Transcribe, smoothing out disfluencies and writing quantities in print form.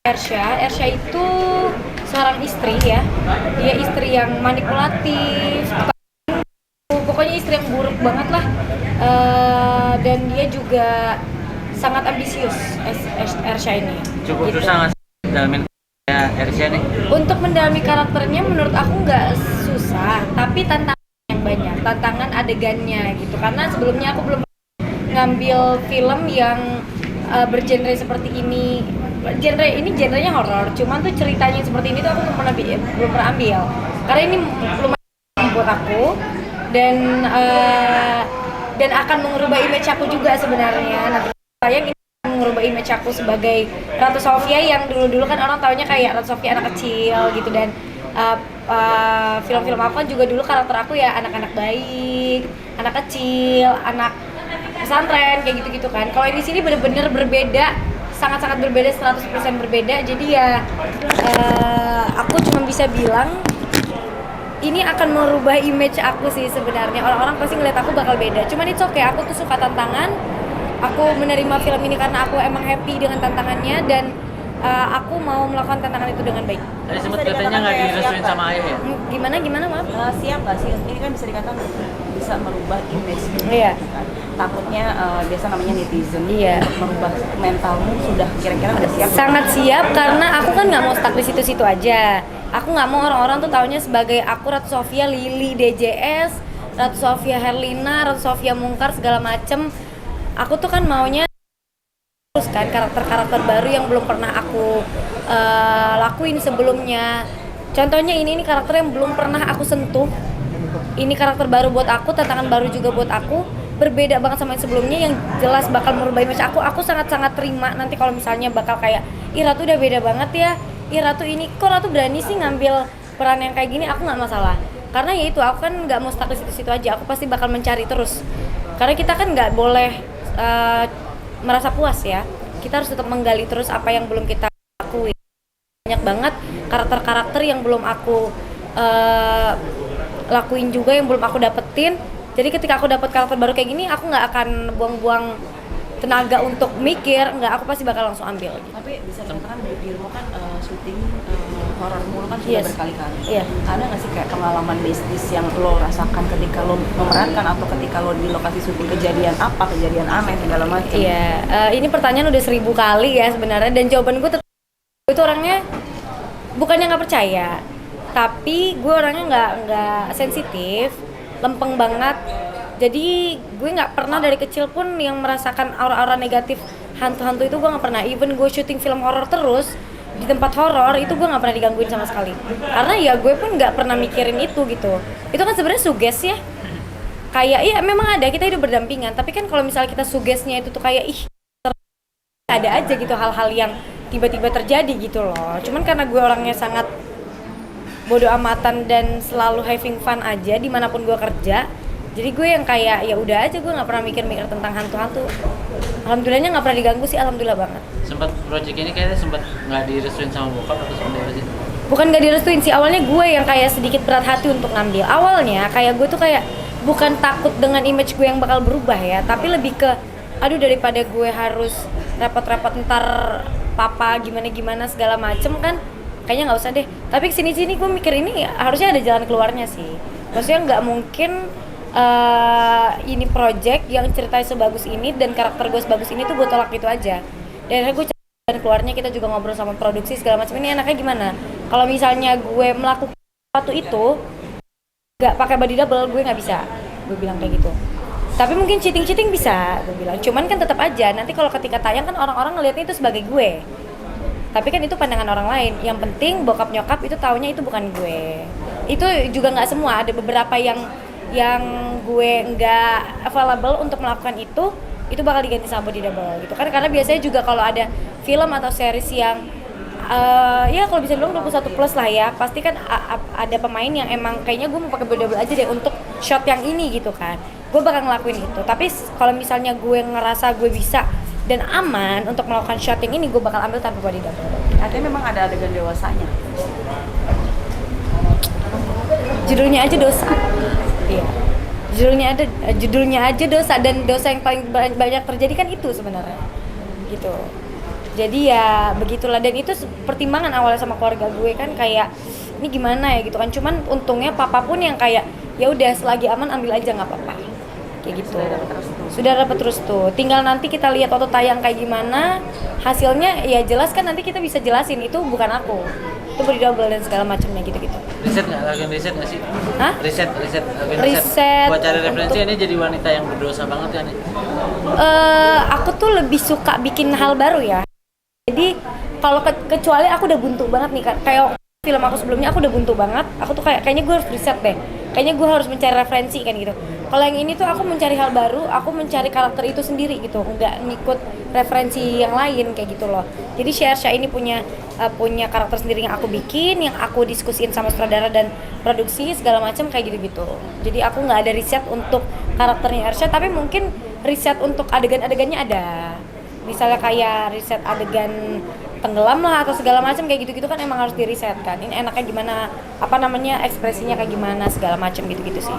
Ersha itu seorang istri ya. Dia istri yang manipulatif, pokoknya istri yang buruk banget lah. Dan dia juga sangat ambisius, Ersha ini. Cukup gitu. susah nggak sih dalamin ya Ersha nih? Untuk mendalami karakternya menurut aku nggak susah, tapi tantangan yang banyak, tantangan adegannya gitu. Karena sebelumnya aku belum ngambil film yang bergenre seperti ini. Genrenya horor, cuman tuh ceritanya seperti ini tuh aku belum pernah ambil. Karena ini lumayan buat aku dan akan mengubah image aku juga sebenarnya. Nanti sayang ini mengubah image aku sebagai Ratu Sofia yang dulu kan orang taunya kayak Ratu Sofia anak kecil gitu, dan film-film aku kan juga dulu karakter aku ya anak-anak baik, anak kecil, anak pesantren kayak gitu-gitu kan. Kalau di sini bener-bener berbeda, sangat-sangat berbeda, 100% berbeda. Jadi ya aku cuma bisa bilang ini akan merubah image aku sih sebenarnya. Orang-orang pasti ngeliat aku bakal beda. Cuman itu oke, aku tuh suka tantangan. Aku menerima film ini karena aku emang happy dengan tantangannya, dan aku mau melakukan tantangan itu dengan baik. Tadi sempat katanya nggak direstuin sama ayah ya? Gimana maaf? Siap nggak sih? Ini kan bisa dikatakan bisa merubah image gitu. Iya. Kan? Takutnya biasa namanya netizen. Iya. Untuk merubah mentalmu sudah kira-kira udah siap? Sangat siap, karena aku kan nggak mau stuck di situ-situ aja. Aku nggak mau orang-orang tuh taunya sebagai aku Ratu Sofia Lily DJS, Ratu Sofia Herlina, Ratu Sofia Mungkar segala macem. Aku tuh kan maunya terus kan karakter-karakter baru yang belum pernah aku lakuin sebelumnya. Contohnya ini karakter yang belum pernah aku sentuh. Ini karakter baru buat aku, tantangan baru juga buat aku, berbeda banget sama yang sebelumnya, yang jelas bakal merubah image aku. Aku sangat-sangat terima nanti kalau misalnya bakal kayak, ih Ratu udah beda banget ya, ih Ratu ini, kok Ratu berani sih ngambil peran yang kayak gini. Aku nggak masalah, karena ya itu, aku kan nggak mau stuck di situ-situ aja. Aku pasti bakal mencari terus, karena kita kan nggak boleh merasa puas ya. Kita harus tetap menggali terus apa yang belum kita lakuin. Banyak banget karakter-karakter yang belum aku lakuin juga, yang belum aku dapetin. Jadi ketika aku dapet karakter baru kayak gini, aku nggak akan buang-buang tenaga untuk mikir, nggak, aku pasti bakal langsung ambil. Tapi bisa dikatakan dirimu kan syuting horor mulu kan sudah Yes. berkali-kali. Iya. Ada nggak sih kayak pengalaman bisnis yang lo rasakan ketika lo memerankan atau ketika lo di lokasi syuting, kejadian aneh segala macam? Iya, ini pertanyaan udah 1000 kali ya sebenarnya, dan jawaban gue itu orangnya bukannya nggak percaya, tapi gue orangnya nggak sensitif, lempeng banget. Jadi gue nggak pernah dari kecil pun yang merasakan aura-aura negatif hantu-hantu itu, gue nggak pernah. Even gue syuting film horor terus di tempat horor itu, gue nggak pernah digangguin sama sekali, karena ya gue pun nggak pernah mikirin itu gitu. Itu kan sebenarnya suges ya, kayak iya memang ada, kita hidup berdampingan, tapi kan kalau misalnya kita sugesnya itu tuh kayak ih, ada aja gitu hal-hal yang tiba-tiba terjadi gitu loh. Cuman karena gue orangnya sangat bodo amatan dan selalu having fun aja dimanapun gue kerja, jadi gue yang kayak ya udah aja, gue nggak pernah mikir-mikir tentang hantu-hantu. Alhamdulillahnya nggak pernah diganggu sih, alhamdulillah banget. Sempat project ini kayaknya sempat nggak direstuin sama bokap atau seperti apa sih? Bukan gak direstuin sih, awalnya gue yang kayak sedikit berat hati untuk ngambil. Awalnya kayak gue tuh kayak bukan takut dengan image gue yang bakal berubah ya, tapi lebih ke aduh, daripada gue harus repot-repot ntar papa gimana segala macem kan, kayaknya nggak usah deh. Tapi kesini-sini gue mikir ini harusnya ada jalan keluarnya sih. Maksudnya nggak mungkin ini project yang ceritanya sebagus ini dan karakter gue sebagus ini tuh gue tolak gitu aja. Dan akhirnya gue cari jalan keluarnya, kita juga ngobrol sama produksi segala macam, ini enaknya gimana kalau misalnya gue melakukan sesuatu itu nggak pakai body double, gue nggak bisa, gue bilang kayak gitu. Tapi mungkin cheating bisa, gue bilang. Cuman kan tetap aja nanti kalau ketika tayang kan orang-orang ngelihatnya itu sebagai gue. Tapi kan itu pandangan orang lain. Yang penting bokap nyokap itu taunya itu bukan gue. Itu juga nggak semua, ada beberapa yang gue nggak available untuk melakukan itu bakal diganti sama body double gitu kan. Karena biasanya juga kalau ada film atau series yang ya kalau bisa bilang 21 plus lah ya, pasti kan ada pemain yang emang kayaknya gue mau pakai body double aja deh untuk shot yang ini gitu kan, gue bakal ngelakuin itu. Tapi kalau misalnya gue ngerasa gue bisa dan aman untuk melakukan shot yang ini, gue bakal ambil tanpa body double. Artinya memang ada adegan dewasanya. Judulnya aja dosa. Iya. Judulnya aja dosa, dan dosa yang paling banyak terjadi kan itu sebenarnya. Gitu. Jadi ya begitulah, dan itu pertimbangan awalnya sama keluarga gue kan, kayak ini gimana ya gitu kan. Cuman untungnya papa pun yang kayak ya udah selagi aman ambil aja nggak apa-apa kayak gitu. Sudah dapat terus tuh, tinggal nanti kita lihat waktu tayang kayak gimana hasilnya. Ya jelas kan nanti kita bisa jelasin itu bukan aku, itu body double dan segala macamnya gitu-gitu. Riset nggak sih? Hah? Riset. Riset Buat cari referensi untuk- ini jadi wanita yang berdosa banget kan nih. Aku tuh lebih suka bikin hal baru ya. Jadi kalau kecuali aku udah buntu banget nih, kayak film aku sebelumnya aku udah buntu banget. Aku tuh kayaknya gue harus riset deh. Kayaknya gue harus mencari referensi kan gitu. Kalau yang ini tuh aku mencari hal baru, aku mencari karakter itu sendiri gitu, nggak ngikut referensi yang lain kayak gitu loh. Jadi Shersha ini punya karakter sendiri yang aku bikin, yang aku diskusiin sama sutradara dan produksi segala macam kayak gitu-gitu. Jadi aku nggak ada riset untuk karakternya Ersha, tapi mungkin riset untuk adegan-adegannya ada. Misalnya kayak riset adegan tenggelam lah atau segala macam kayak gitu-gitu kan emang harus diriset kan. Ini enaknya gimana, apa namanya, ekspresinya kayak gimana segala macam gitu-gitu sih.